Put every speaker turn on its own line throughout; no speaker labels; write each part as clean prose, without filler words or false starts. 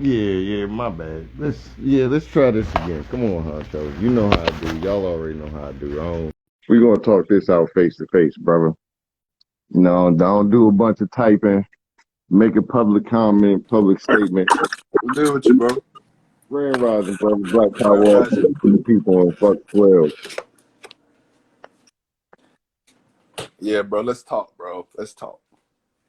Yeah, my bad. Let's try this again. Come on, Honcho. You know how I do. Y'all already know how I do. We're gonna talk this out face to face, brother. No, don't do a bunch of typing. Make a public comment, public statement.
Deal with you, bro.
Grand Rising, brother. Black Power,
Grand
all
Rising.
the people on fuck 12.
Yeah, bro. Let's talk, bro. Let's talk.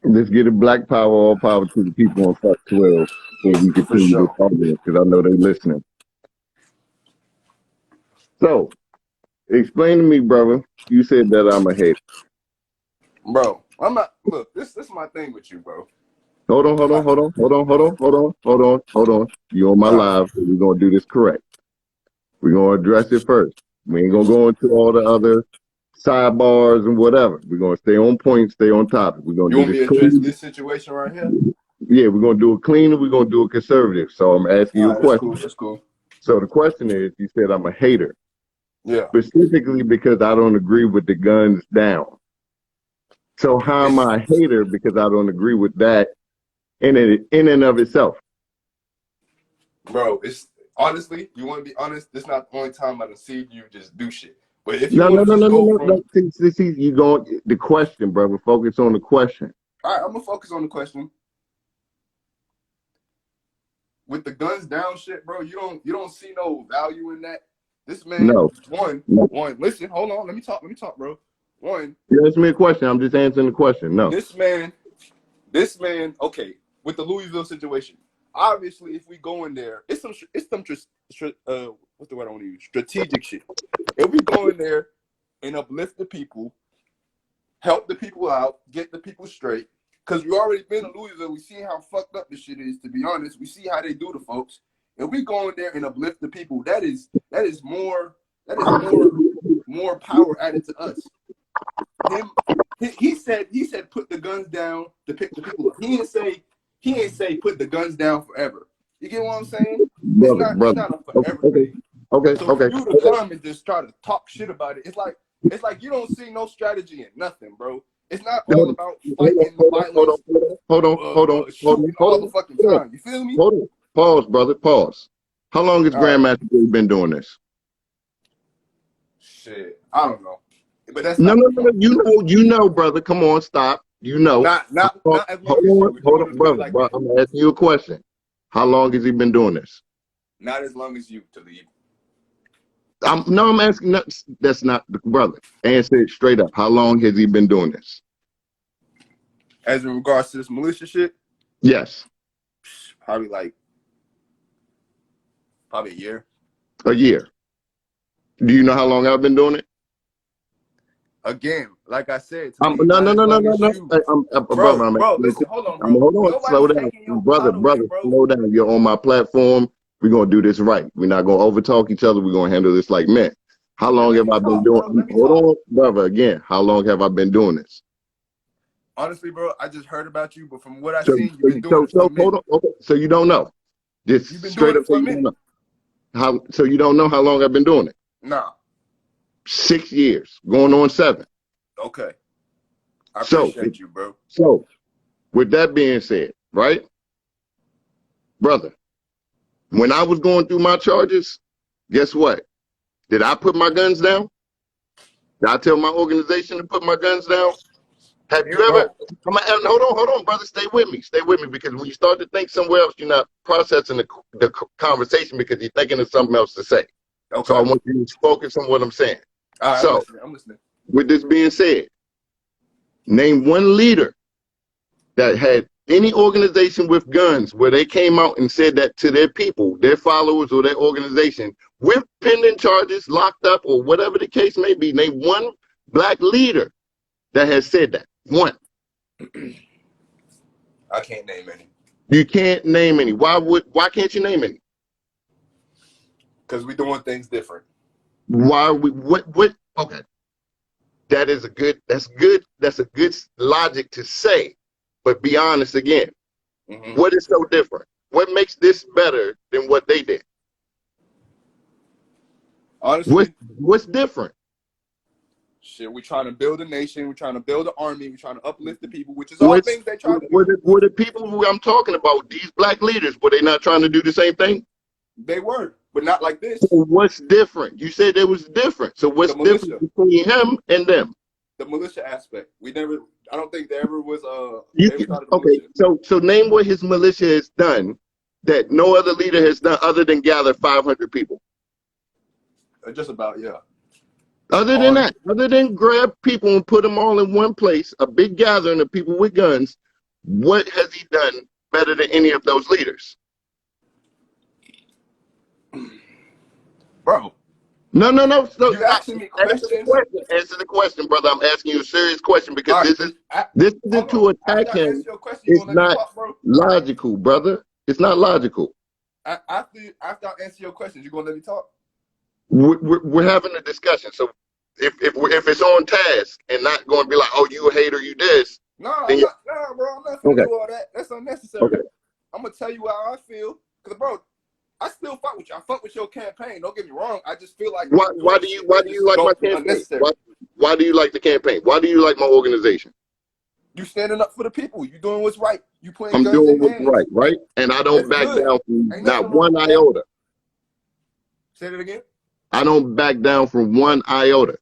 Let's get it Black Power, all power to the people on fuck 12. So we
For
continue this
sure.
argument because I know they listening. So, explain to me, brother. You said that I'm a hater.
Bro, I'm not look, this is my thing with you, bro.
Hold on.
Like,
You on my
all right.
live, so we're gonna do this correct. We're gonna address it first. We ain't gonna go into all the other sidebars and whatever. We're gonna stay on point, stay on topic. We're gonna
You
do
want
this
me to address
clean.
this situation right here?
Yeah, we're gonna do it clean and we're gonna do it conservative. So I'm asking
All
you a
right, that's cool.
question.
That's cool.
So the question is, you said I'm a hater,
Yeah.
specifically because I don't agree with the guns down. So how am
It's
I a hater because I don't agree with that in and of itself?
bro, it's honestly, you want to be honest, this not the only time I done seen you just do shit. But if you
No, no,
want to
no, no,
just
no,
go
no,
from
no. See, you going the question, brother. Focus on the question.
all right, I'm gonna focus on the question. With the guns down shit, bro, you don't see no value in that. This man,
No,
one,
no.
one, listen, hold on, let me talk, bro. One,
You asked me a question. I'm just answering the question. No,
this man, okay, with the Louisville situation, obviously, if we go in there, what's the word I want to use? Strategic shit. If we go in there and uplift the people, help the people out, get the people straight, because we already been in Louisville, we see how fucked up this shit is. To be honest, we see how they do the folks. If we go in there and uplift the people, more power added to us. He said put the guns down to pick the people up. He ain't say put the guns down forever. You get what I'm saying? It's
brother.
not a
Okay,
forever
okay,
thing.
okay,
So for
okay.
you to come and just try to talk shit about it, it's like you don't see no strategy in nothing, bro. It's not all about fighting violence, shooting all the fucking time. You feel me?
Hold on. Pause, brother. Pause. How long has
All right.
Grandmaster Jay been doing this?
Shit, I don't know, but that's
No,
not
no,
the
no, no.
point.
You know, brother. Come on, stop. You know.
Not as long as you. If you
Hold
want
on,
to put it
brother.
like that,
I'm asking you a question. How long has he been doing this?
not as long as you to leave.
I'm asking. That's not the brother. Answer it straight up. How long has he been doing this?
As in regards to this militia shit,
Yes,
probably a year.
a year. Do you know how long I've been doing it?
Again, like I said, to leave,
No,
not
no,
as
no, no,
long
no,
as
no.
you,
Brother,
bro. Listen, hold on, bro.
hold on. Slow
Nobody's
down,
taking your
brother.
spot over here, bro.
Slow down. You're on my platform. We're gonna do this right. We're not gonna overtalk each other. We're gonna handle this like men. How
Then
long
let
have
me
I been
talk, bro.
doing?
Let me
Hold
talk.
on, brother. Again, how long have I been doing this?
Honestly, bro, I just heard about you, but from what I've
So,
seen, you've been doing it for a
hold
minute.
on. Okay. So you don't know.
You've
Just
been doing
straight up,
it
so
for a
you don't
minute.
know. How? So you don't know how long I've been doing it?
Nah.
6 years, going on 7.
Okay. I
So,
appreciate you, bro.
so with that being said, right, brother, when I was going through my charges, guess what? Did I put my guns down? Did I tell my organization to put my guns down? Have you ever?
Bro.
Hold on, brother. Stay with me. Stay with me, because when you start to think somewhere else, you're not processing the conversation because you're thinking of something else to say. So I
Okay.
want you to focus on what I'm saying.
All right,
So,
I'm listening.
with this being said, name one leader that had any organization with guns where they came out and said that to their people, their followers, or their organization with pending charges, locked up, or whatever the case may be. Name one black leader that has said that. One.
I can't name any.
You can't name any. Why can't you name any?
Because we're doing things different.
Why are we what okay. That's a good logic to say. But be honest again.
Mm-hmm.
What is so different? What makes this better than what they did?
Honestly,
What's different?
Shit, we're trying to build a nation. We're trying to build an army. We're trying to uplift the people, which is all
What's,
things they try to do.
were the people who I'm talking about, these black leaders, were they not trying to do the same thing?
They were, but not like this.
So what's different? You said it was different. So what's different between him and them?
The militia aspect. We never. I don't think there ever was
okay, so name what his militia has done that no other leader has done other than gather 500 people.
Just about, yeah.
Other than that, other than grab people and put them all in one place, a big gathering of people with guns, what has he done better than any of those leaders?
Bro.
No. So
you asking me questions?
Answer the question, brother. I'm asking you a serious question because this isn't to attack him. It's not logical, brother. It's not logical.
After I answer your questions, you gonna let me talk?
We're having a discussion. So if it's on task and not going to be like, oh, you a hater, you this.
No, bro. I'm not gonna do all that. That's unnecessary. Okay. I'm gonna tell you how I feel, cause bro, I still fuck with you. I fuck with your campaign. Don't get me wrong. I just feel like
why do you like my campaign? Why do you like the campaign? Why do you like my organization?
You standing up for the people. You doing what's right. You putting
I'm
guns
doing
in
what's
hands.
right? And I don't back down from not one iota.
Say that again.
I don't back down from one iota.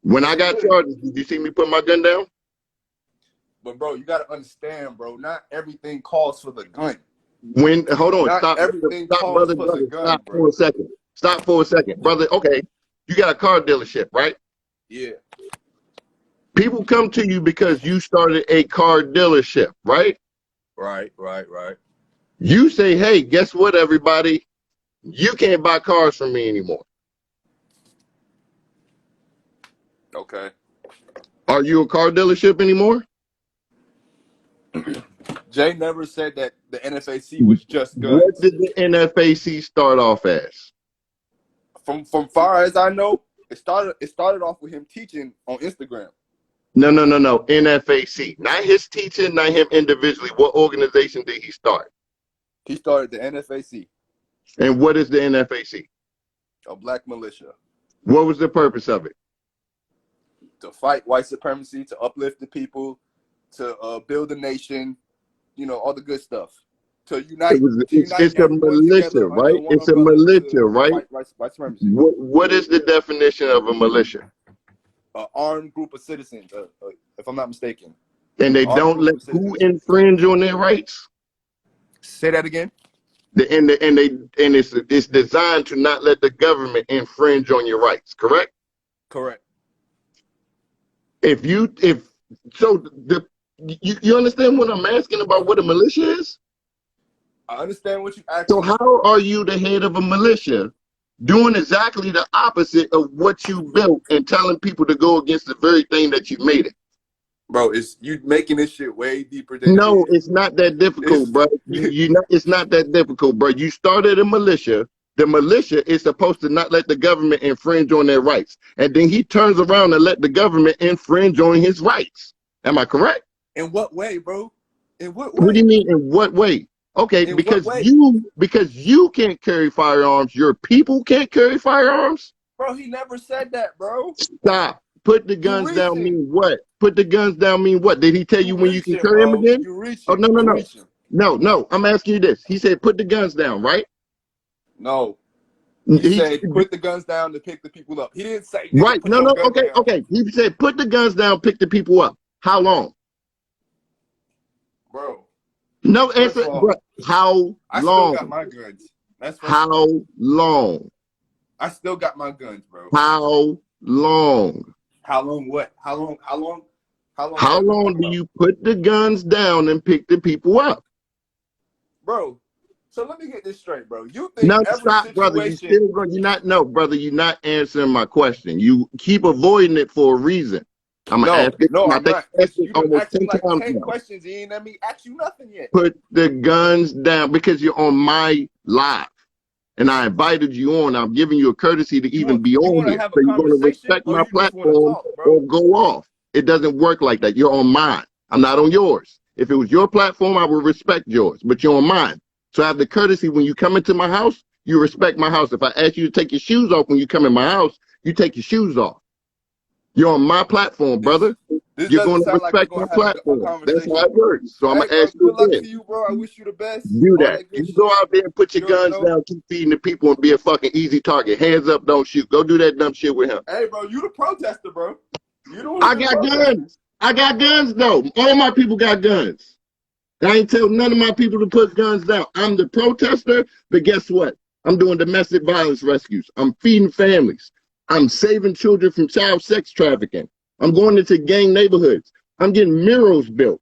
When I got charges, did you see me put my gun down?
But bro, you gotta understand, bro. Not everything calls for the gun.
Hold on,
stop,
brother. Stop for a second. Stop for a second, brother. Okay, you got a car dealership, right?
Yeah.
People come to you because you started a car dealership, right?
Right.
You say, hey, guess what, everybody? You can't buy cars from me anymore.
Okay.
Are you a car dealership anymore?
Jay never said that the NFAC was just guns.
What did the NFAC start off as?
From far as I know, it started off with him teaching on Instagram.
No. NFAC. Not his teaching, not him individually. What organization did he start?
He started the NFAC.
And what is the NFAC?
A black militia.
What was the purpose of it?
To fight white supremacy, to uplift the people, to build a nation, all the good stuff. To unite.
It's a militia, right? It's a militia, right?
White supremacy.
What is the definition of a militia?
An armed group of citizens, if I'm not mistaken.
And they don't let who infringe on their rights?
Say that again.
It's designed to not let the government infringe on your rights, correct?
Correct.
You understand what I'm asking about what a militia is?
I understand what you asked.
So how are you the head of a militia doing exactly the opposite of what you built and telling people to go against the very thing that you made it?
Bro, you making this shit way deeper than
No, it's not that difficult, bro. It's not that difficult, bro. You started a militia. The militia is supposed to not let the government infringe on their rights. And then he turns around and let the government infringe on his rights. Am I correct?
In what way, bro? In what way?
What do you mean, in what way? Okay, because you can't carry firearms, your people can't carry firearms?
Bro, he never said that, bro.
Stop. Put the guns down mean what? Put the guns down mean what? Did he tell you when you can carry them again? Oh, no. No, I'm asking you this. He said put the guns down, right?
No. He said put the guns down to pick the people up. He didn't say
right. No, okay. He said put the guns down, pick the people up. How long?
Bro.
No answer. Bro. How long?
I still got my guns.
How long?
I still got my guns, bro.
How long?
How long what? How long
do you put the guns down and pick the people up?
Bro, so let me get this straight, bro. You think
brother. You're not answering my question. You keep avoiding it for a reason. I'm not.
You done asked me like 10 questions. You ain't let me ask you nothing yet.
Put the guns down because you're on my live. And I invited you on. I'm giving you a courtesy to even be on here. So you're going to respect my platform or go off. It doesn't work like that. You're on mine. I'm not on yours. If it was your platform, I would respect yours. But you're on mine. So I have the courtesy when you come into my house, you respect my house. If I ask you to take your shoes off when you come in my house, you take your shoes off. You're on my platform, brother.
This
You're
doesn't
going to
sound like we're
respect my
gonna have a
platform. That's how
conversation.
it works. So I'm
Hey,
going to
bro,
ask you
good luck
again.
to you, bro. I wish you the best.
Do
All
that.
that good
You go
shit.
out there and put your
You already
guns
know.
down, keep feeding the people, and be a fucking easy target. Hands up, don't shoot. Go do that dumb shit with him.
Hey, bro, you the protester, bro. You the one
I
who
got
protest.
guns. I got guns, though. All my people got guns. I ain't tell none of my people to put guns down. I'm the protester, but guess what? I'm doing domestic violence rescues. I'm feeding families. I'm saving children from child sex trafficking. I'm going into gang neighborhoods. I'm getting murals built.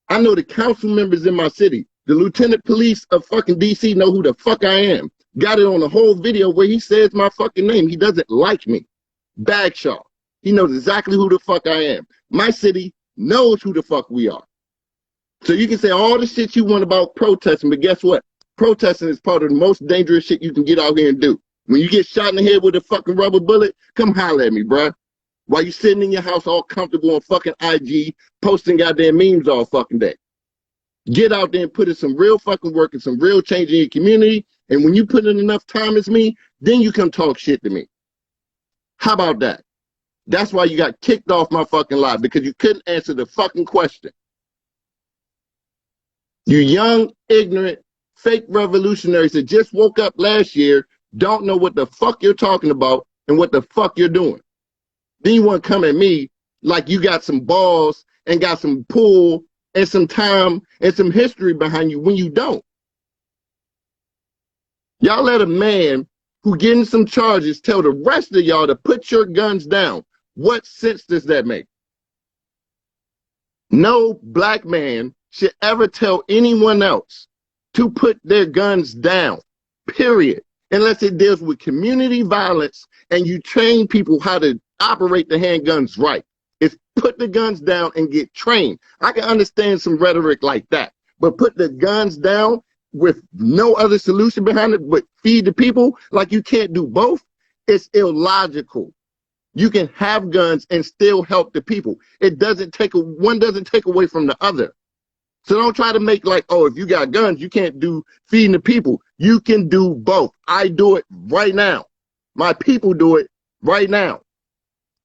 I know the council members in my city. The lieutenant police of fucking DC know who the fuck I am. Got it on the whole video where he says my fucking name. He doesn't like me. Bagshaw. He knows exactly who the fuck I am. My city knows who the fuck we are. So you can say all the shit you want about protesting, but guess what? Protesting is part of the most dangerous shit you can get out here and do. When you get shot in the head with a fucking rubber bullet, come holler at me, bruh. While you sitting in your house all comfortable on fucking IG, posting goddamn memes all fucking day. Get out there and put in some real fucking work and some real change in your community. And when you put in enough time as me, then you come talk shit to me. How about that? That's why you got kicked off my fucking live, because you couldn't answer the fucking question. You young, ignorant, fake revolutionaries that just woke up last year don't know what the fuck you're talking about and what the fuck you're doing. Then you want to come at me like you got some balls and got some pull and some time and some history behind you when you don't. Y'all let a man who getting some charges tell the rest of y'all to put your guns down. What sense does that make? No black man should ever tell anyone else to put their guns down, period, unless it deals with community violence and you train people how to operate the handguns right. It's put the guns down and get trained. I can understand some rhetoric like that, but put the guns down with no other solution behind it but feed the people, like you can't do both, it's illogical. You can have guns and still help the people. It doesn't take one doesn't take away from the other. So don't try to make like, oh, if you got guns, you can't do feeding the people. You can do both. I do it right now. My people do it right now.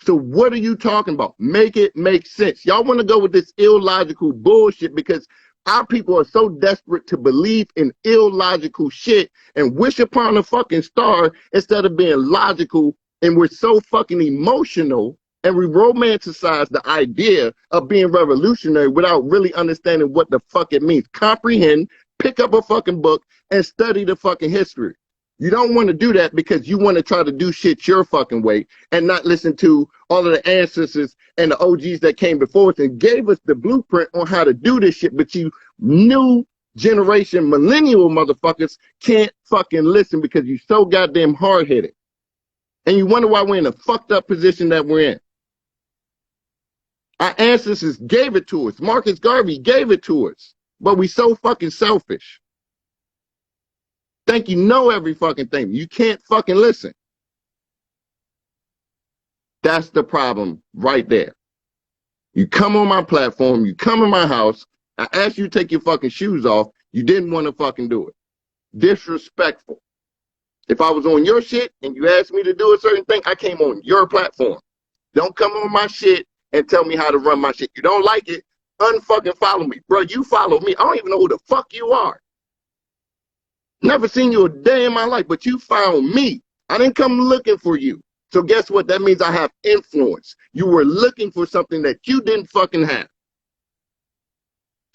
So what are you talking about? Make it make sense. Y'all want to go with this illogical bullshit because our people are so desperate to believe in illogical shit and wish upon a fucking star instead of being logical. And we're so fucking emotional and we romanticize the idea of being revolutionary without really understanding what the fuck it means. Comprehend, pick up a fucking book, and study the fucking history. You don't want to do that because you want to try to do shit your fucking way and not listen to all of the ancestors and the OGs that came before us and gave us the blueprint on how to do this shit, but you new generation millennial motherfuckers can't fucking listen because you're so goddamn hard-headed. And you wonder why we're in the fucked up position that we're in. Our ancestors gave it to us. Marcus Garvey gave it to us. But we so fucking selfish. Think you know every fucking thing. You can't fucking listen. That's the problem right there. You come on my platform, you come in my house, I asked you to take your fucking shoes off, you didn't want to fucking do it. Disrespectful. If I was on your shit and you asked me to do a certain thing, I came on your platform. Don't come on my shit and tell me how to run my shit. You don't like it, unfucking follow me. Bro, you follow me. I don't even know who the fuck you are. Never seen you a day in my life, but you found me. I didn't come looking for you. So guess what? That means I have influence. You were looking for something that you didn't fucking have.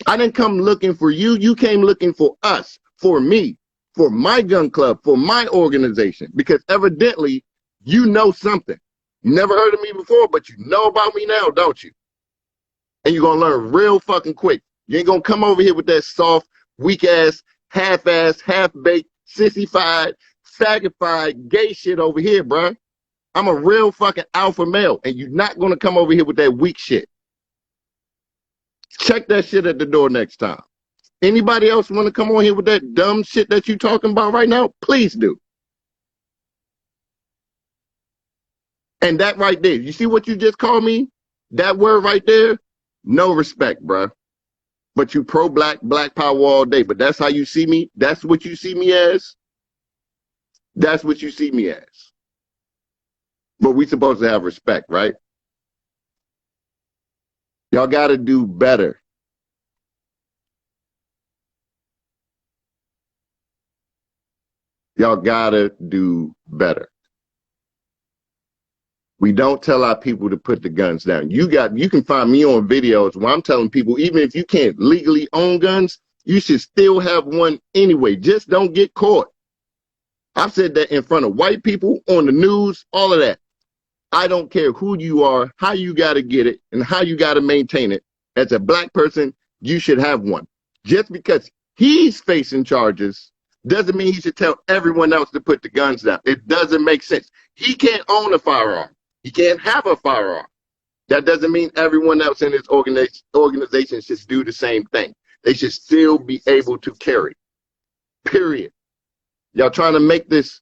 I didn't come looking for you. You came looking for us, for me, for my gun club, for my organization, because evidently you know something. You never heard of me before, but you know about me now, don't you? And you're going to learn real fucking quick. You ain't going to come over here with that soft, weak-ass, half-ass, half-baked, sissified, faggotified, gay shit over here, bruh. I'm a real fucking alpha male, and you're not going to come over here with that weak shit. Check that shit at the door next time. Anybody else want to come on here with that dumb shit that you talking about right now? Please do. And that right there, you see what you just called me? That word right there? No respect, bruh. But you pro-black, black power all day. But that's how you see me? That's what you see me as? That's what you see me as. But we supposed to have respect, right? Y'all got to do better. Y'all got to do better. We don't tell our people to put the guns down. You can find me on videos where I'm telling people, even if you can't legally own guns, you should still have one anyway. Just don't get caught. I've said that in front of white people, on the news, all of that. I don't care who you are, how you got to get it, and how you got to maintain it. As a black person, you should have one. Just because he's facing charges doesn't mean he should tell everyone else to put the guns down. It doesn't make sense. He can't own a firearm. He can't have a firearm. That doesn't mean everyone else in his organization should do the same thing. They should still be able to carry. Period. Y'all trying to make this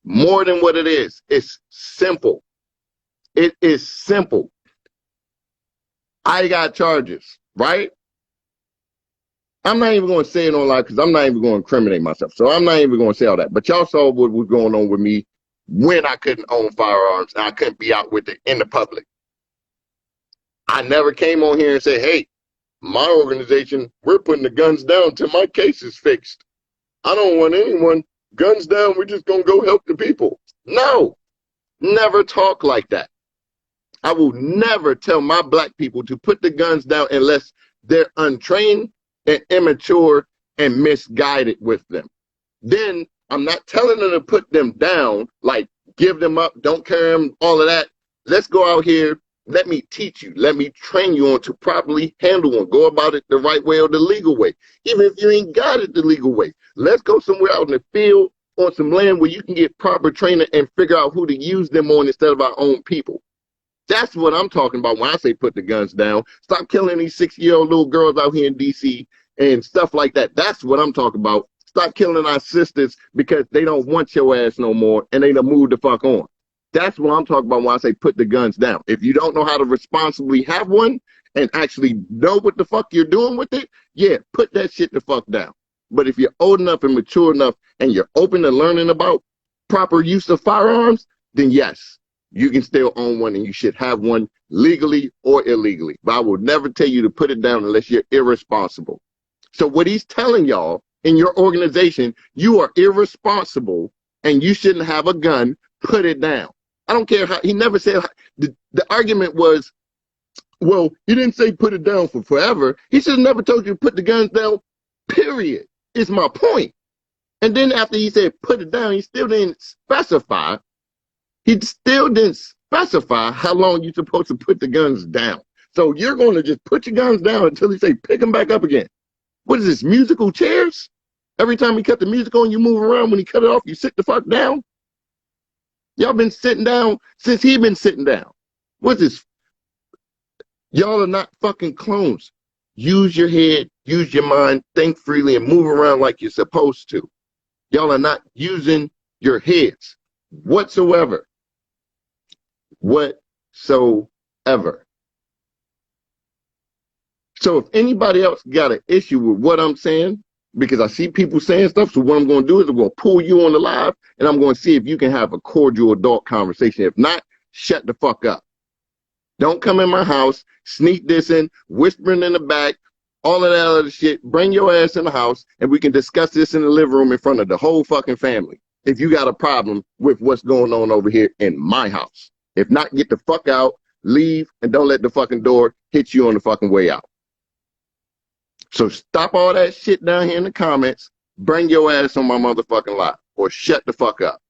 more than what it is. It's simple. It is simple. I got charges, right? I'm not even going to say it on live because I'm not even going to incriminate myself. So I'm not even going to say all that. But y'all saw what was going on with me when I couldn't own firearms and I couldn't be out with it in the public. I never came on here and said, hey, my organization, we're putting the guns down till my case is fixed. I don't want anyone, guns down, we're just going to go help the people. No, never talk like that. I will never tell my black people to put the guns down unless they're untrained and immature and misguided with them. Then I'm not telling them to put them down, like give them up, don't carry them, all of that. Let's go out here. Let me teach you. Let me train you on to properly handle them. Go about it the right way or the legal way. Even if you ain't got it the legal way. Let's go somewhere out in the field on some land where you can get proper training and figure out who to use them on instead of our own people. That's what I'm talking about when I say put the guns down. Stop killing these 6-year-old little girls out here in D.C. and stuff like that. That's what I'm talking about. Stop killing our sisters because they don't want your ass no more and they done moved the fuck on. That's what I'm talking about when I say put the guns down. If you don't know how to responsibly have one and actually know what the fuck you're doing with it, yeah, put that shit the fuck down. But if you're old enough and mature enough and you're open to learning about proper use of firearms, then yes, you can still own one and you should have one legally or illegally. But I will never tell you to put it down unless you're irresponsible. So what he's telling y'all in your organization, you are irresponsible and you shouldn't have a gun, put it down. I don't care how, he never said, the argument was, well, he didn't say put it down for forever. He should have never told you to put the guns down, period, is my point. And then after he said put it down, he still didn't specify. He still didn't specify how long you're supposed to put the guns down. So you're going to just put your guns down until he say pick them back up again. What is this, musical chairs? Every time he cut the music on, you move around. When he cut it off, you sit the fuck down. Y'all been sitting down since he been sitting down. What's this? Y'all are not fucking clones. Use your head, use your mind, think freely, and move around like you're supposed to. Y'all are not using your heads whatsoever. Whatsoever. So if anybody else got an issue with what I'm saying, because I see people saying stuff, so what I'm going to do is I'm going to pull you on the live, and I'm going to see if you can have a cordial adult conversation. If not, shut the fuck up. Don't come in my house, sneak dissing, whispering in the back, all of that other shit. Bring your ass in the house, and we can discuss this in the living room in front of the whole fucking family. If you got a problem with what's going on over here in my house. If not, get the fuck out, leave, and don't let the fucking door hit you on the fucking way out. So stop all that shit down here in the comments. Bring your ass on my motherfucking live or shut the fuck up.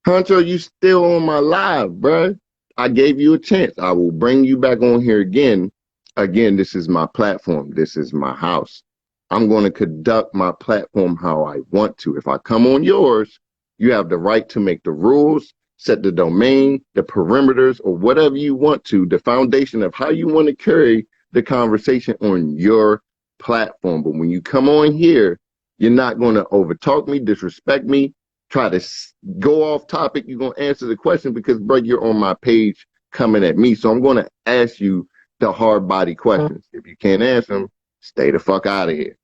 Hunter, you still on my live, bruh. I gave you a chance. I will bring you back on here again. Again, this is my platform. This is my house. I'm going to conduct my platform how I want to. If I come on yours, you have the right to make the rules, set the domain, the perimeters, or whatever you want to, the foundation of how you want to carry the conversation on your platform. But when you come on here, you're not going to overtalk me, disrespect me, try to go off topic. You're going to answer the question because, bro, you're on my page coming at me. So I'm going to ask you the hard body questions. If you can't answer them, stay the fuck out of here.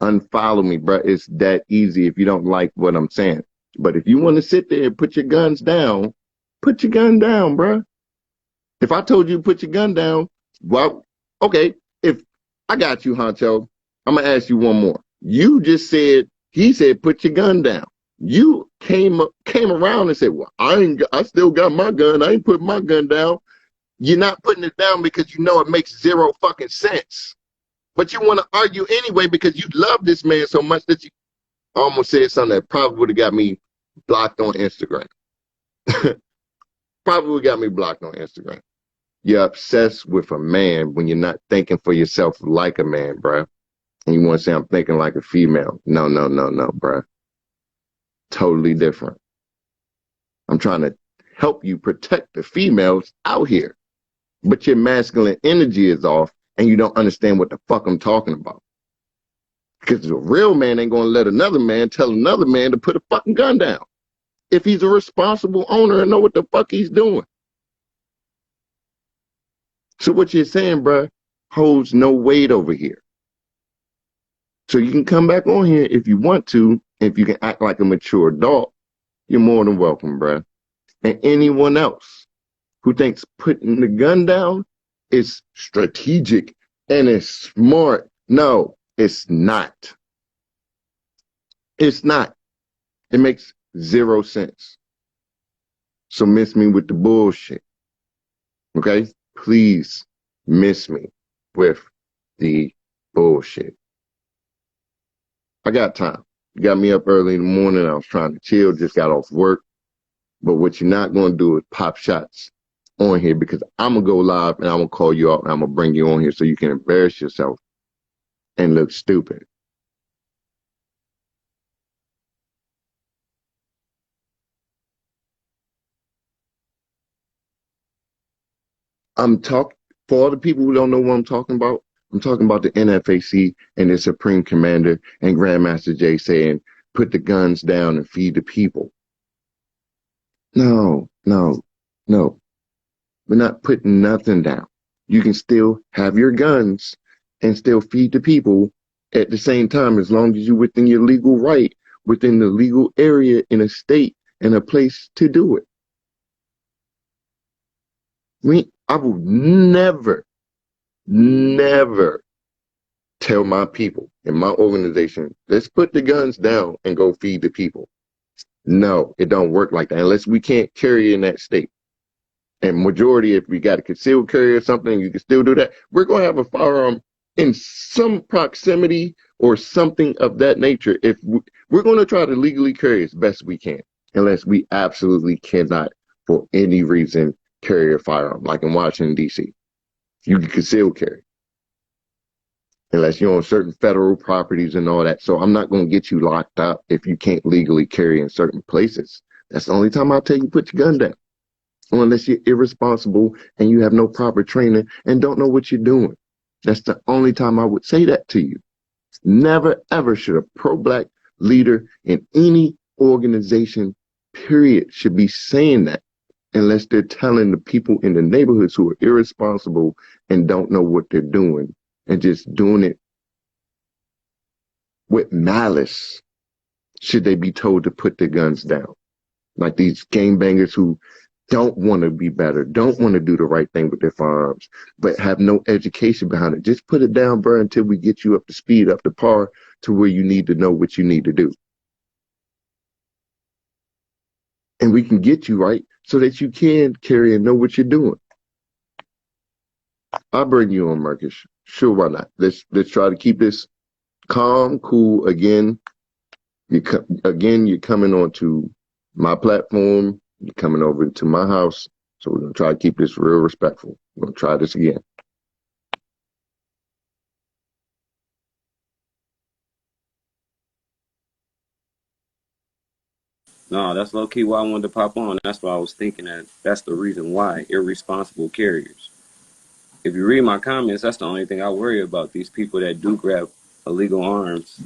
Unfollow me, bro. It's that easy if you don't like what I'm saying. But if you want to sit there and put your guns down, put your gun down, bro. If I told you to put your gun down, well, okay. If I got you, Honcho, I'm going to ask you one more. You just said, he said, put your gun down. You came around and said, well, I still got my gun. I ain't putting my gun down. You're not putting it down because you know it makes zero fucking sense. But you want to argue anyway because you love this man so much that you almost said something that probably would have got me blocked on Instagram. Probably would have got me blocked on Instagram. You're obsessed with a man when you're not thinking for yourself like a man, bruh. And you want to say I'm thinking like a female. No, bruh. Totally different. I'm trying to help you protect the females out here. But your masculine energy is off and you don't understand what the fuck I'm talking about. Because a real man ain't going to let another man tell another man to put a fucking gun down. If he's a responsible owner and know what the fuck he's doing. So what you're saying, bruh, holds no weight over here. So you can come back on here if you want to. If you can act like a mature adult, you're more than welcome, bruh. And anyone else who thinks putting the gun down is strategic and it's smart. No, it's not. It's not. It makes zero sense. So miss me with the bullshit. Okay? Please miss me with the bullshit. I got time. You got me up early in the morning. I was trying to chill, just got off work. But what you're not going to do is pop shots on here because I'm going to go live and I'm going to call you out and I'm going to bring you on here so you can embarrass yourself and look stupid. For all the people who don't know what I'm talking about the NFAC and the Supreme Commander and Grandmaster Jay saying, put the guns down and feed the people. No. We're not putting nothing down. You can still have your guns and still feed the people at the same time, as long as you're within your legal right, within the legal area in a state and a place to do it. I will never tell my people in my organization, let's put the guns down and go feed the people. No, it don't work like that unless we can't carry in that state. And majority, if we got a concealed carry or something, you can still do that. We're going to have a firearm in some proximity or something of that nature. If we're going to try to legally carry as best we can, unless we absolutely cannot, for any reason, carry a firearm, like in Washington, D.C. You can conceal carry. Unless you're on certain federal properties and all that. So I'm not going to get you locked up if you can't legally carry in certain places. That's the only time I'll tell you put your gun down. Unless you're irresponsible and you have no proper training and don't know what you're doing. That's the only time I would say that to you. Never, ever should a pro-black leader in any organization, period, should be saying that unless they're telling the people in the neighborhoods who are irresponsible and don't know what they're doing and just doing it with malice. Should they be told to put their guns down? Like these gangbangers who don't want to be better, don't want to do the right thing with their firearms, but have no education behind it. Just put it down, bro, until we get you up to speed, up to par, to where you need to know what you need to do. And we can get you right so that you can carry and know what you're doing. I'll bring you on, Marcus. Sure, why not? Let's try to keep this calm, cool. Again, you're coming onto my platform. You're coming over to my house. So we're going to try to keep this real respectful. We're going to try this again.
No, that's low key why I wanted to pop on. That's why I was thinking that that's the reason why irresponsible carriers. If you read my comments, that's the only thing I worry about. These people that do grab illegal arms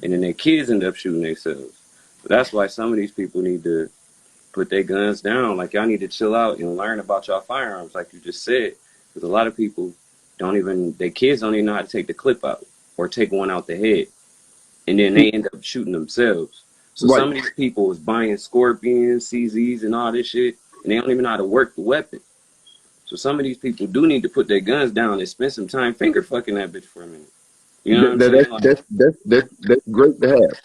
and then their kids end up shooting themselves. So that's why some of these people need to put their guns down. Like, y'all need to chill out and learn about y'all firearms, like you just said. Because a lot of people don't even, their kids don't even know how to take the clip out or take one out the head. And then they end up shooting themselves. So
Right.
some of these people is buying Scorpions, CZs, and all this shit, and they don't even know how to work the weapon. So some of these people do need to put their guns down and spend some time finger fucking that bitch for a minute. You know what I'm saying? Like,
That's great to have.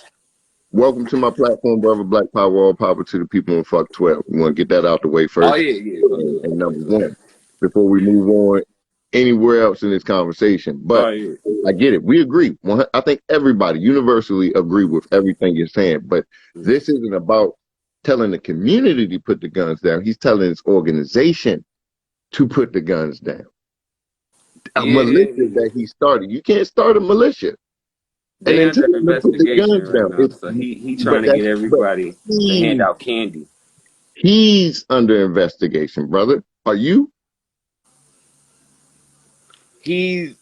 Welcome to my platform, brother. Black Power, all power to the people in Fuck 12. We want to get that out the way
oh
first.
yeah, yeah, fuck
And,
12,
and number
fuck 12.
one, before we move on anywhere else in this conversation.
Oh
But
yeah.
I get it. We agree. I think everybody universally agree with everything you're saying. But
Mm.
this isn't about telling the community to put the guns down. He's telling his organization to put the guns down. A militia
Yeah,
that he started. You can't start a militia and
they
then tell
under
them to put the
investigation
guns
right
down.
now. So he trying
But
to get
that's but
everybody to hand
he
out candy.
he's under investigation, brother. Are you?
He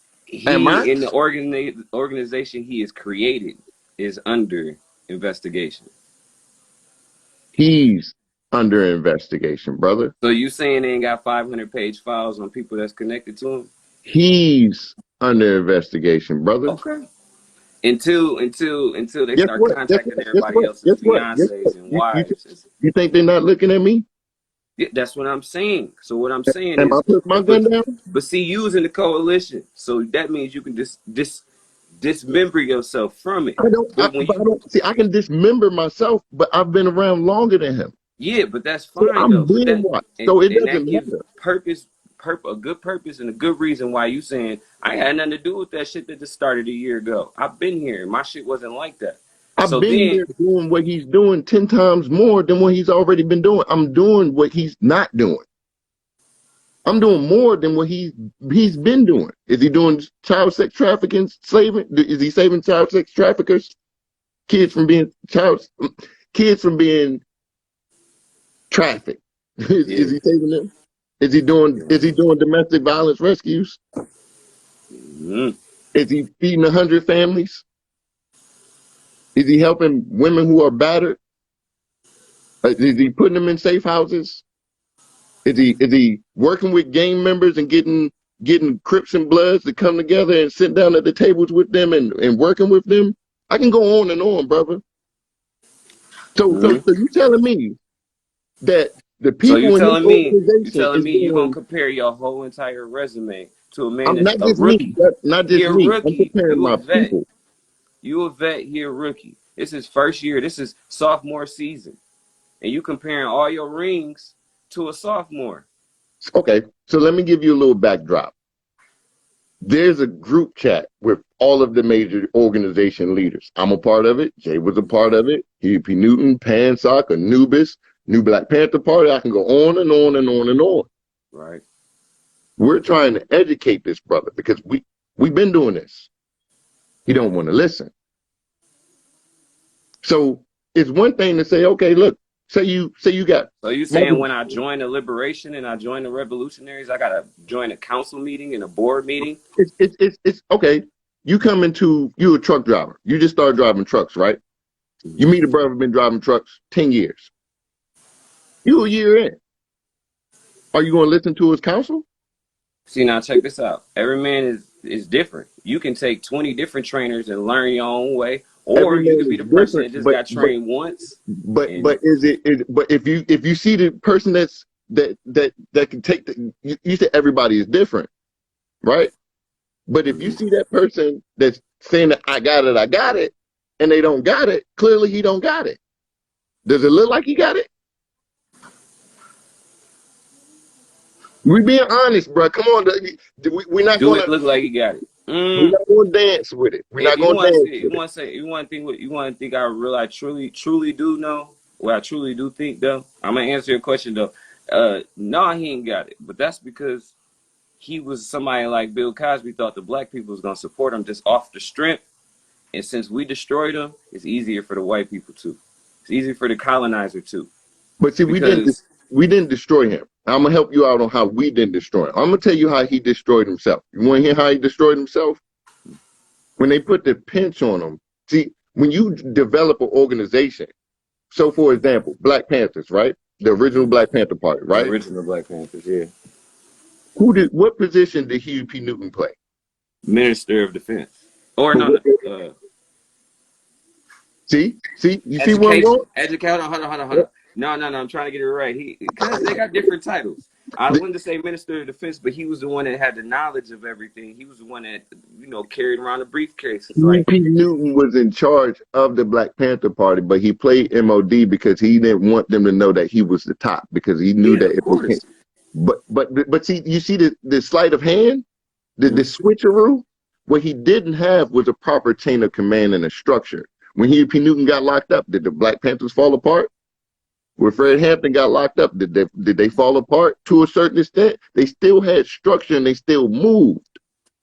Am I?
he in the organization he is created is under investigation.
He's under investigation, brother.
So you saying they ain't got 500-page files on people that's connected to him?
He's under investigation, brother.
Okay. Until they
Guess
start
what? Guess
contacting
what? Guess
everybody
what?
else's
Guess what? Guess
fiancés
what?
and
You
wives.
you think they're not looking at me?
Yeah, that's what I'm saying. So what I'm saying
Am I
is,
putting my
but
gun down?
but see, you was in the coalition, so that means you can dismember yourself from it. But when
But I
you,
don't see. I can dismember myself, but I've been around longer than him,
yeah, but that's
so
fine
I'm
though. But
being
that
watched. So it
and
doesn't
that gives
matter.
purpose, a good purpose and a good reason why you saying I had nothing to do with that shit that just started a year ago. I've been here. My shit wasn't like that.
I've
So
been
then,
here doing what he's doing 10 times more than what he's already been doing. I'm doing what he's not doing. I'm doing more than what he's been doing. Is he doing child sex trafficking, slaving? Is he saving child sex traffickers, kids from being kids from being trafficked?
yeah,
Is he saving them? Is he
yeah.
doing domestic violence rescues?
Mhm.
Is he feeding 100 families? Is he helping women who are battered? Is he putting them in safe houses? Is he working with gang members and getting Crips and Bloods to come together and sit down at the tables with them and working with them? I can go on and on, brother. So
Mhm.
you telling me that the
So you
people in his
telling me,
organization is
you gonna
doing?
compare your whole entire resume to a man
I'm
that's
not
a
just me,
rookie?
not
He
just
a
me. I'm
rookie.
comparing
You a
my
vet.
people.
You a vet. He a rookie. This is first year. This is sophomore season, and you comparing all your rings to a sophomore.
Okay, so let me give you a little backdrop. There's a group chat with all of the major organization leaders. I'm a part of it. Jay was a part of it. Huey Newton, Pansock, Anubis, New Black Panther Party. I can go on and on and on and on.
Right.
We're trying to educate this brother because we've been doing this. He don't want to listen. So it's one thing to say, okay, look, say you got
So you saying
Michael.
when I join the liberation and I join the revolutionaries, I gotta join a council meeting and a board meeting?
It's okay. You a truck driver. You just started driving trucks, right? You
Mhm.
meet a brother been driving trucks 10 years. You a year in. Are you going to listen to his counsel?
See, now check this out. Every man is different. You can take 20 different trainers and learn your own way,
Every
or you
man
could be
is
the person
different,
that just got trained once. And
but if you see the person that can take you said everybody is different, right? But if you
Mhm.
see that person that's saying that I got it, and they don't got it, clearly he don't got it. Does it look like he got it? We being honest, bro. Come on, we're not
Do it
gonna
look like you got it?
we're not gonna dance with it. We're
If
not
you
gonna
want to
dance
see, you
with it.
want to say, you want to think what you want to think. I realize truly do know. What I truly do think though. I'm gonna answer your question though. No, he ain't got it, but that's because he was somebody like Bill Cosby thought the black people was gonna support him just off the strength. And since we destroyed him, it's easier for the white people too. It's easy for the colonizer too,
But see,
because
we didn't destroy him. I'm gonna help you out on how we didn't destroy him. I'm gonna tell you how he destroyed himself. You want to hear how he destroyed himself? When they put the pinch on him. See, when you develop an organization, so for example, Black Panthers, right? The original Black Panther Party,
the
right?
original Black Panthers, yeah,
What position did Huey P. Newton play?
Minister of Defense, or
But
no,
what,
no,
you see where I'm
education,
going?
educate. Hold on. No. I'm trying to get it right. Because they got different titles. I
The
wanted to say Minister of Defense, but he was the one that had the knowledge of everything. He was the one that carried around the briefcases.
Huey
Like,
P. Newton was in charge of the Black Panther Party, but he played MOD because he didn't want them to know that he was the top because he knew
yeah,
that
of
if they
course.
but see, you see the sleight of hand, the
Mhm.
switcheroo. What he didn't have was a proper chain of command and a structure. When Huey P. Newton got locked up, did the Black Panthers fall apart? When Fred Hampton got locked up, did they fall apart to a certain extent? They still had structure and they still moved.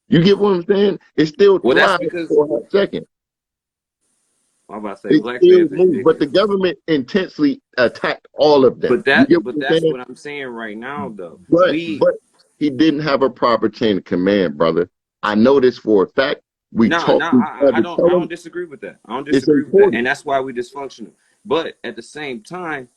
You get what I'm saying? It still
Well, that's
thrived
because
for a hot second.
I'm about to say
They
Black
still
Panthers
moved, but
did.
the government intensely attacked all of them. You get what
But
I'm
that's
saying?
what I'm saying right now, though. We
But he didn't have a proper chain of command, brother. I know this for a fact. We
No,
talked. We had to
I
tell
don't
him
disagree with that. I don't
it's
disagree with that,
important.
and that's why we dysfunctional. But at the same time,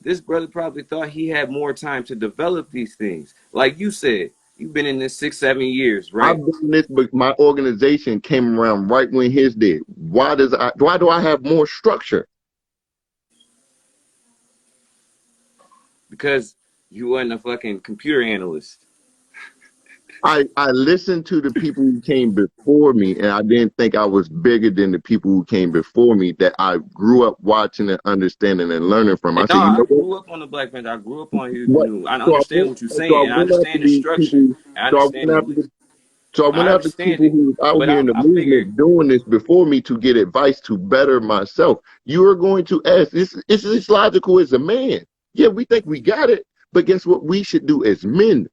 this brother probably thought he had more time to develop these things. Like you said, you've been in this 6, 7 years,
I've
right?
done this, but my organization came around right when his did. Why do I have more structure?
Because you wasn't a fucking computer analyst.
I listened to the people who came before me, and I didn't think I was bigger than the people who came before me that I grew up watching and understanding and learning from.
And
I
no,
said, you
I
know what?
grew up on the Black Panther. I grew up on Huey P.
What?
Newton. I
So I
understand
went,
what you're
so I
saying, and I
went after
understand the
these
structure.
people.
I
So I
understand
went
the
after the So I went
I
after
understand
people
it.
who was out
But
here in the
I figured,
movement doing this before me to get advice to better myself. You are going to ask, it's as logical as a man. Yeah, we think we got it, but guess what we should do as men?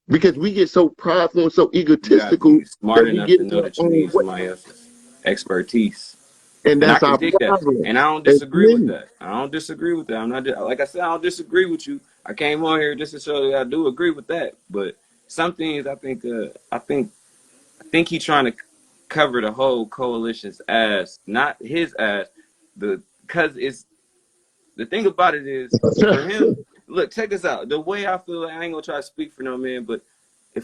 Because we get so prideful and so
you gotta
egotistical
be smart
that we
enough
get
to
in
know
our
that you
own
need
way.
somebody else's expertise.
And
And I
that's
can
our
dig that.
problem
And I don't
as
disagree with
men.
that. I don't disagree with that. I'm not like I said, I don't disagree with you. I came on here just to show that I do agree with that. But some things I think he's trying to cover the whole coalition's ass, not his ass. Because it's the thing about it is for him. Look, check this out. The way I feel, I ain't gonna try to speak for no man, but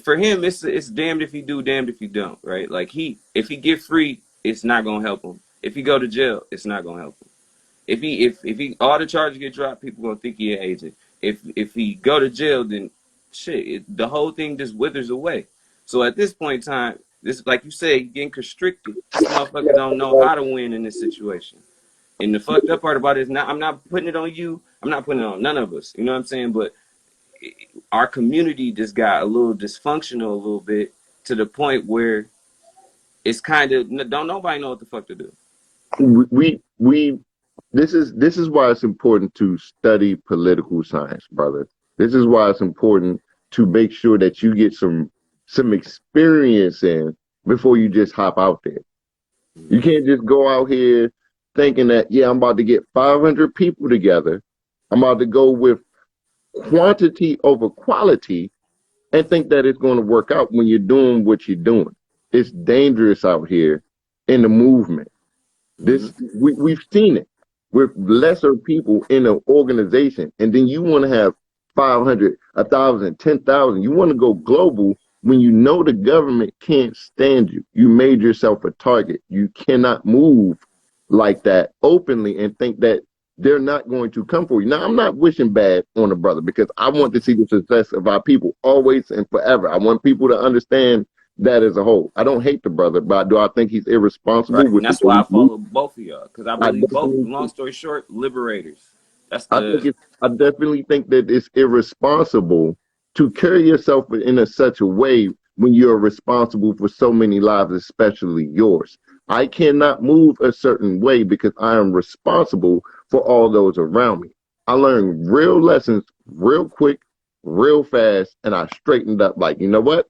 for him, it's damned if he do, damned if he don't, right? Like if he get free, it's not gonna help him. If he go to jail, it's not gonna help him. If he all the charges get dropped, people gonna think he an agent. If he go to jail, then shit, the whole thing just withers away. So at this point in time, this like you say, getting constricted. This motherfucker don't know how to win in this situation. And the fucked up part about it is not I'm not putting it on you. I'm not putting it on none of us. You know what I'm saying? But our community just got a little dysfunctional a little bit to the point where it's kind of don't nobody know what the fuck to do.
We this is why it's important to study political science, brother. This is why it's important to make sure that you get some experience in before you just hop out there. You can't just go out here thinking that, yeah, I'm about to get 500 people together. I'm about to go with quantity over quality and think that it's going to work out when you're doing what you're doing. It's dangerous out here in the movement.
Mm-hmm.
We've seen it with lesser people in an organization, and then you want to have 500, 1,000, 10,000. You want to go global when you know the government can't stand you. You made yourself a target. You cannot move like that openly and think that they're not going to come for you. Now, I'm not wishing bad on a brother because I want to see the success of our people always and forever. I want people to understand that as a whole. I don't hate the brother, but do I think he's irresponsible
Right, and
with the
that's
way
why I
he moves?
follow both of y'all because I
I
believe both.
definitely,
Long story short, liberators. That's
I think
the
I definitely think that it's irresponsible to carry yourself in such a way when you're responsible for so many lives, especially yours. I cannot move a certain way because I am responsible for all those around me. I learned real lessons real quick, real fast, and I straightened up like, you know what?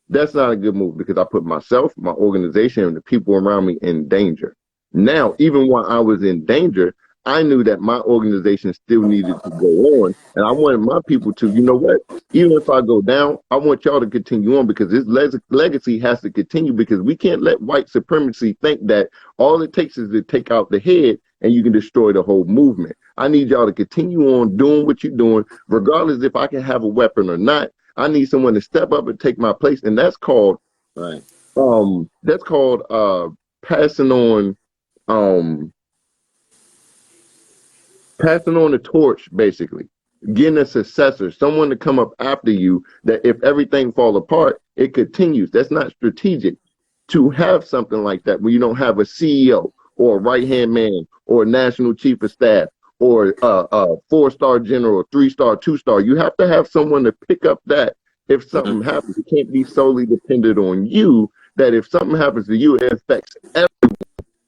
That's not a good move because I put myself, my organization, and the people around me in danger. Now, even while I was in danger, I knew that my organization still needed to go on. And I wanted my people to, you know what? Even if I go down, I want y'all to continue on because this legacy has to continue because we can't let white supremacy think that all it takes is to take out the head and you can destroy the whole movement. I need y'all to continue on doing what you're doing, regardless if I can have a weapon or not. I need someone to step up and take my place. And
Right.
that's called passing on um passing on the torch, basically, getting a successor, someone to come up after you. That if everything fall apart, it continues. That's not strategic to have something like that when you don't have a CEO or a right hand man or a national chief of staff or a 4-star general, 3-star, 2-star. You have to have someone to pick up that if something happens. It can't be solely dependent on you. That if something happens to you, it affects everyone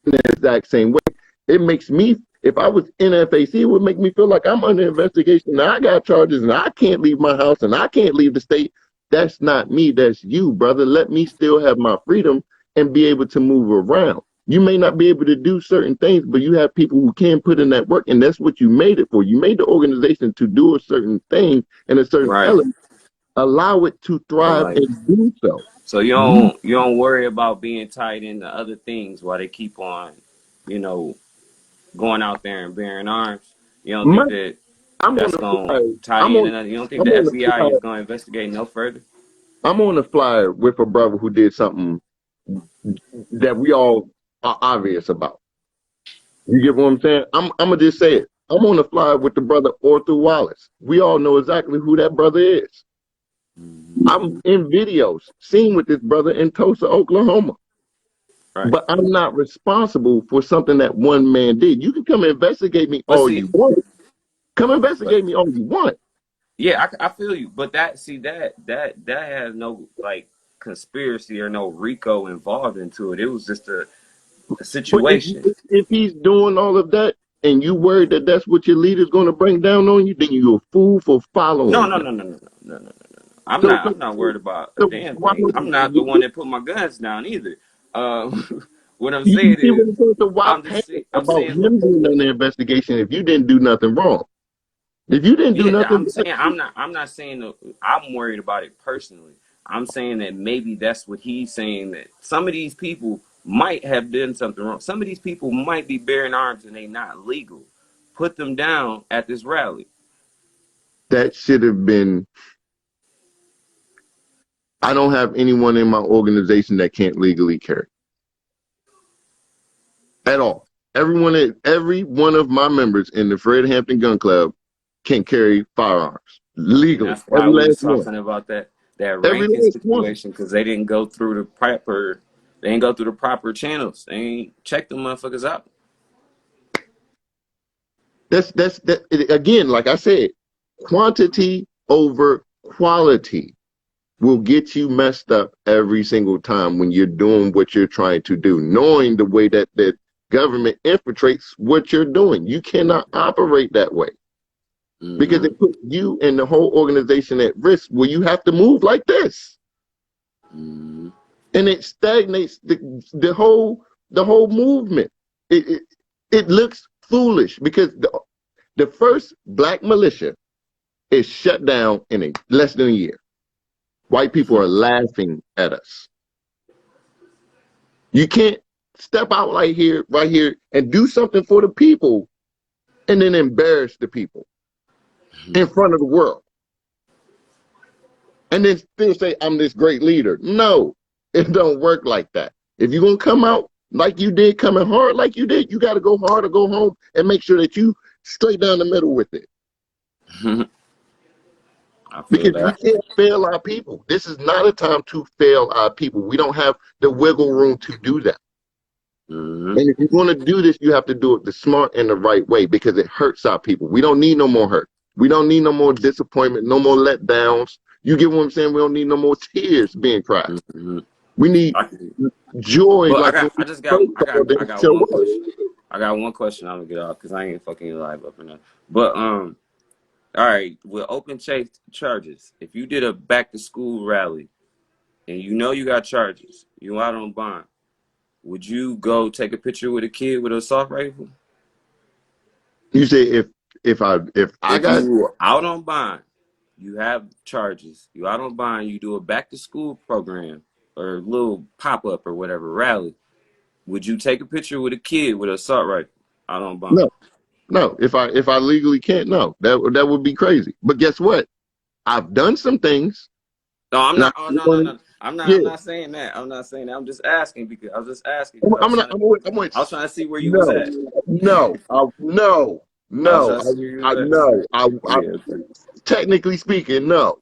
in the exact same way. It makes me, if I was in FAC, it would make me feel like I'm under investigation and I got charges and I can't leave my house and I can't leave the state. That's not me. That's you, brother. Let me still have my freedom and be able to move around. You may not be able to do certain things, but you have people who can put in that work, and that's what you made it for. You made the organization to do a certain thing and a certain
Right.
element. Allow it to
So
thrive
like,
and do so.
so you don't worry about being tied into other things while they keep on, you know, going out there and bearing arms. You don't
My,
think that
I'm on
that's
the
gonna
fly.
tie
I'm
in
on.
another? You don't think
I'm
the
on the
FBI
fly.
is gonna investigate no further?
I'm on the flyer with a brother who did something that we all are obvious about. You get what I'm saying? I'm gonna just say it. I'm on the flyer with the brother Arthur Wallace. We all know exactly who that brother is. I'm in videos seen with this brother in Tulsa, Oklahoma.
Right.
But I'm not responsible for something that one man did. You can come investigate me
But
all
see,
you want. Come
but
investigate me all you want.
yeah, I feel you. But that has no like conspiracy or no RICO involved into it. It was just a
But
situation.
if he's doing all of that and you worried that that's what your leader's going to bring down on you, then you're a fool for
No,
following
no,
him.
no, no, no, no, no, no, no. I'm
So,
not.
so,
I'm not worried about a
so
damn
why
thing.
don't
I'm not the one that put my guns down either. What I'm
you
saying
see
is,
what I'm saying? So why
I'm just.
panic
I'm
about
saying, look.
him doing an investigation if you didn't do nothing wrong? If you didn't do
Yeah,
nothing
I'm
bad,
saying. I'm not saying that I'm worried about it personally. I'm saying that maybe that's what he's saying. That some of these people might have done something wrong. Some of these people might be bearing arms and they not legal. Put them down at this rally.
that should have been. I don't have anyone in my organization that can't legally carry at all. Every one of my members in the Fred Hampton Gun Club can carry firearms
And
legally.
that's why
Every
we was
last one.
talking about that
Every
ranking
last one.
situation because they didn't go through the proper. They didn't go through the proper channels. They ain't check them motherfuckers out.
Again, like I said, quantity over quality will get you messed up every single time when you're doing what you're trying to do, knowing the way that government infiltrates what you're doing. You cannot operate that way because
Mm-hmm.
it puts you and the whole organization at risk where you have to move like this.
Mm-hmm.
And it stagnates the whole movement. It looks foolish because the first black militia is shut down in less than a year. White people are laughing at us. You can't step out right here, and do something for the people and then embarrass the people in front of the world. And then still say, I'm this great leader. No, it don't work like that. If you're going to come out like you did, coming hard like you did, you got to go hard or go home and make sure that you straight down the middle with it.
I feel
Because we
that.
can't fail our people. This is not a time to fail our people. We don't have the wiggle room to do that.
Mm-hmm.
And if you're going to do this, you have to do it the smart and the right way because it hurts our people. We don't need no more hurt. We don't need no more disappointment, no more letdowns. You get what I'm saying? We don't need no more tears being cried.
Mm-hmm.
We need
I,
joy,
but I
like when
got. I
we
just
pray
got.
for them
I
to
got
show
one
up.
question. I got one question. I'm gonna get off because I ain't fucking live up enough. But all right, with open chase charges, if you did a back to school rally and you know you got charges, you out on bond, would you go take a picture with a kid with an assault rifle?
You say if I
If
got
you out on bond, you have charges. You out on bond, you do a back to school program or a little pop up or whatever rally. Would you take a picture with a kid with an assault rifle out on bond?
no, no. If I legally can't, no. That would be crazy. But guess what? I've done some things.
No, I'm
And I,
not. Oh, no, no, no. I'm not.
yeah,
I'm not saying that. I'm not saying that. I'm just asking because I was just asking because
I'm not. I'm with,
I was trying to see where you was
no,
at.
no, no,
I was
no.
trying to see where you
I
was at.
no. I
Yeah. Okay.
technically speaking, no.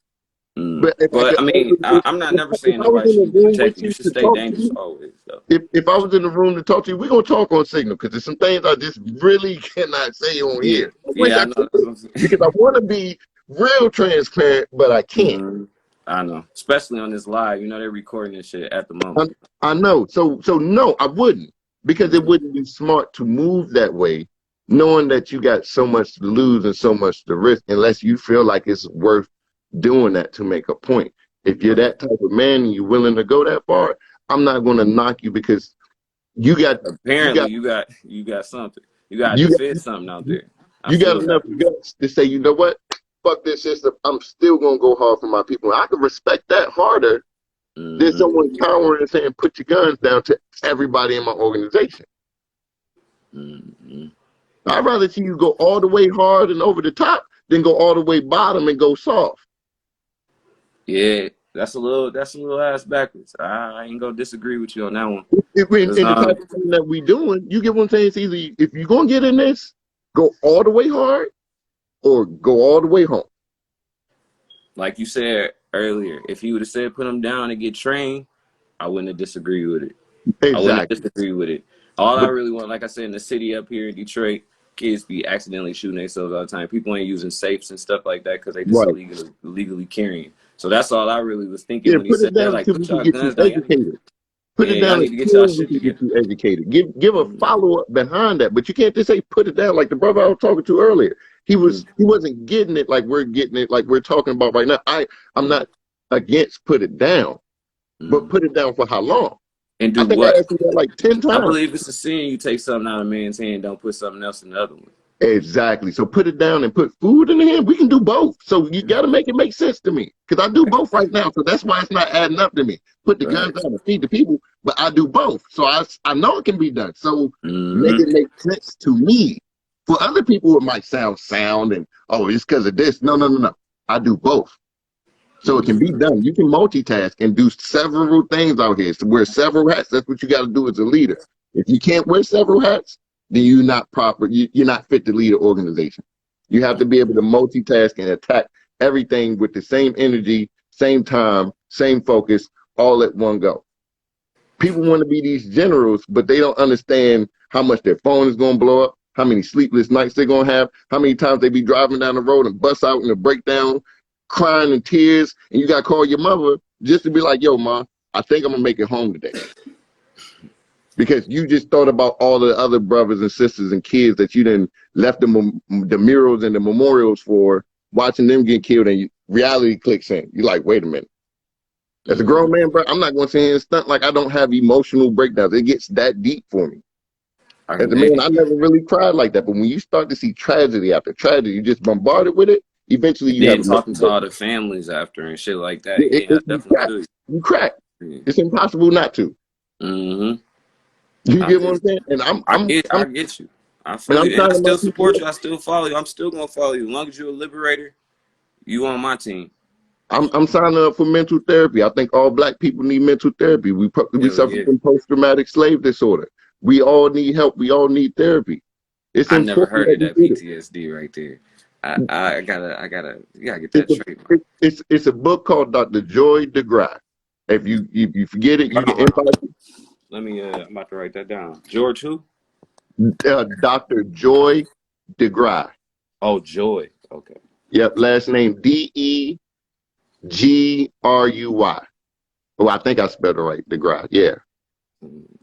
Mm.
But if I
But
could,
I mean, I'm not never
if
saying
I was
nobody
in
should
the
be
room with
protected. You
you
should
to
stay
talk to
dangerous
you,
always, though.
if I was in the room to talk to you, we're gonna talk on Signal because there's some things I just really cannot say on
Yeah.
here. I wish
Yeah,
I
I know.
could
That's what I'm
because
saying.
I want to be real transparent, but I can't.
Mhm. I know. Especially on this live, you know they're recording this shit at the
I,
moment.
I know. So no, I wouldn't because it
Mhm.
wouldn't be smart to move that way, knowing that you got so much to lose and so much to risk, unless you feel like it's worth doing that to make a point. If you're
Right.
that type of man and you're willing to go that far, I'm not going to knock you because you got you
Apparently,
got
you got something. You got to
you
defend
got
something out there. I
you got
feel
enough
that.
guts to say, you know what? Fuck this system. I'm still gonna go hard for my people. I can respect that harder than
Hmm.
someone cowering and saying, put your guns down to everybody in my organization.
Hmm.
I'd rather see you go all the way hard and over the top than go all the way bottom and go soft.
Yeah, that's a little ass backwards. I ain't gonna disagree with you on that one. Cause
In the type of thing that we doing, you get what I'm saying? It's either if you're gonna get in this, go all the way hard or go all the way home.
like you said earlier, if you would have said put them down and get trained, I wouldn't have disagreed with it. I wouldn't have
Exactly.
disagreed with it. All I
But
really want, like I said, in the city up here in Detroit, kids be accidentally shooting themselves all the time. People ain't using safes and stuff like that because they just
right.
illegally carrying. So that's all I really was thinking
Yeah,
when he
put
said
it
that.
down
Like,
until
put
we can
y'all
get you
guns down.
educated. Put
Yeah,
it
y'all
down
need to get y'all
until we
shit
can get
together.
you educated. Give a
Mm-hmm.
follow up behind that, but you can't just say put it down like the brother I was talking to earlier. He wasn't getting it like we're getting it like we're talking about right now. I'm not against put it down, but
Mm-hmm.
put it down for how long?
And
I
do
think I
what?
asked you that like 10
I
times.
believe it's a sin you take something out of a man's hand, don't put something else in the other one.
Exactly. So put it down and put food in the hand. We can do both. So you got to make it make sense to me because I do both right now. So that's why it's not adding up to me. Put the guns
Right.
down and feed the people, but I do both. So I know it can be done. So make
Mm-hmm.
it make sense to me. For other people, it might sound and oh, it's because of this. No, no, no, no. I do both. So it can be
Mm-hmm.
done. You can multitask and do several things out here. So wear several hats. That's what you got to do as a leader. If you can't wear several hats, then you're not proper. You're not fit to lead an organization. You have to be able to multitask and attack everything with the same energy, same time, same focus, all at one go. People want to be these generals, but they don't understand how much their phone is going to blow up, how many sleepless nights they're going to have, how many times they be driving down the road and bust out in a breakdown, crying in tears, and you got to call your mother just to be like, yo, ma, I think I'm going to make it home today. Because you just thought about all the other brothers and sisters and kids that you didn't left the murals and the memorials for, watching them get killed, and reality clicks in. You're like, wait a minute. As a grown man, bro, I'm not going to say and stunt like I don't have emotional breakdowns. It gets that deep for me.
I
As
can
a man,
dig
I
it.
never really cried like that. But when you start to see tragedy after tragedy, you just bombarded with it. Eventually,
And
you have
then
a
talking
mental
to all
breakdown.
the families after and shit like that. Yeah, I
You
definitely
crack.
feel
You crack.
you.
It's impossible not to.
Mm-hmm.
You
I
get what
feel
I'm saying? And
I get you. I
and
feel
I'm
you. And I
trying to
still
make
support
people.
you. I still follow you. I'm still gonna follow you. As long as you're a liberator, you on my team.
I'm signing up for mental therapy. I think all black people need mental therapy. We
Hell
suffer
yeah.
from post traumatic slave disorder. We all need help. We all need therapy. It's
I never
important
heard
that
of
we
that
get it.
PTSD right there. You gotta get that
It's a
straight, man.
it's a book called Dr. Joy DeGrasse. If you forget it, you
Hold on,
can
hold on.
inbox
Let me I'm about to write that down. George who?
Dr. Joy DeGrasse.
Oh, Joy. Okay.
Yep, last name DeGruy. Oh, I think I spelled it right. DeGrasse. Yeah.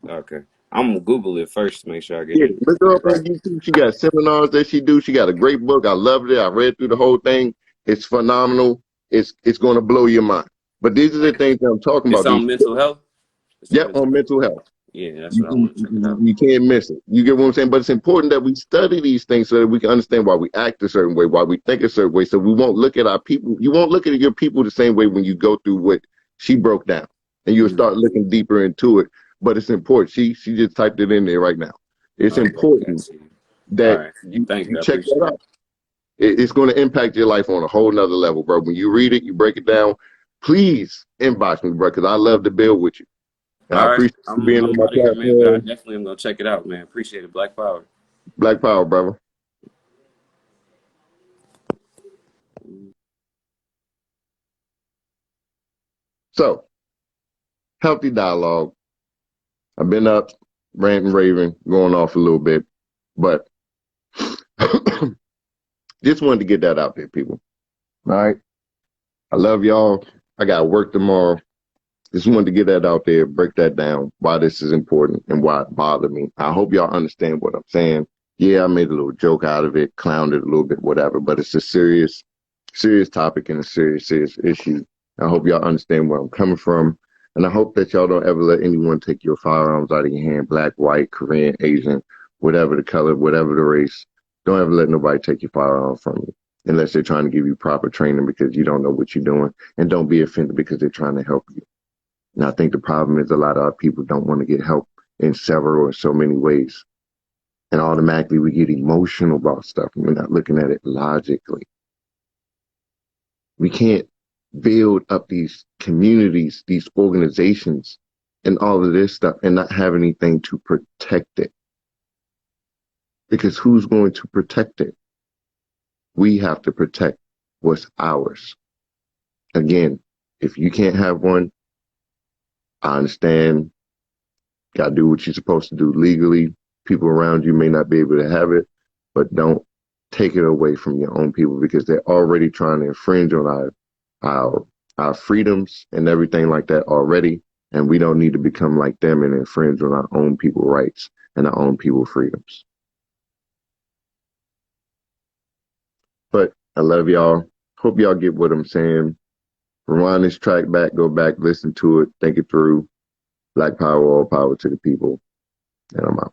Okay. I'm gonna Google it first to make sure I get
Yeah,
it
look
get
her
it
up on
right.
YouTube. She got seminars that she do. She got a great book. I loved it. I read through the whole thing. It's phenomenal. It's going to blow your mind. But these are the things that I'm talking
It's
about.
on
These,
mental health. It's on
yep,
mental
on
health.
mental health.
Yeah, that's what I want to check it out.
You can't miss it. You get what I'm saying? But it's important that we study these things so that we can understand why we act a certain way, why we think a certain way. So we won't look at our people. You won't look at your people the same way when you go through what she broke down, and you'll start looking deeper into it. But it's important. She just typed it in there right now. It's
Okay,
important
all
that
right. Thank you.
you
I
check
appreciate
that
it.
out. It's going to impact your life on a whole nother level, bro. When you read it, you break it down. Please inbox me, bro, because I love to build with you. And I
All right.
appreciate you being
I'm
on my
out of here, man, but I
platform.
definitely am going to check it out, man. Appreciate it. Black Power.
Black Power, brother. So, healthy dialogue. I've been up, ranting, raving, going off a little bit, but just wanted to get that out there, people. All right. I love y'all. I got work tomorrow. Just wanted to get that out there, break that down, why this is important and why it bothered me. I hope y'all understand what I'm saying. Yeah, I made a little joke out of it, clowned it a little bit, whatever, but it's a serious topic and a serious issue. I hope y'all understand where I'm coming from. And I hope that y'all don't ever let anyone take your firearms out of your hand, black, white, Korean, Asian, whatever the color, whatever the race. Don't ever let nobody take your firearm from you unless they're trying to give you proper training because you don't know what you're doing. And don't be offended because they're trying to help you. And I think the problem is a lot of our people don't want to get help in several or so many ways. And automatically we get emotional about stuff and we're not looking at it logically. We can't build up these communities, these organizations, and all of this stuff and not have anything to protect it. Because who's going to protect it? We have to protect what's ours. Again, if you can't have one, I understand. Got to do what you're supposed to do legally. People around you may not be able to have it, but don't take it away from your own people because they're already trying to infringe on our freedoms and everything like that already. And we don't need to become like them and infringe on our own people's rights and our own people's freedoms. But I love y'all. Hope y'all get what I'm saying. Rewind this track back, go back, listen to it, think it through. Black power, all power to the people. And I'm out.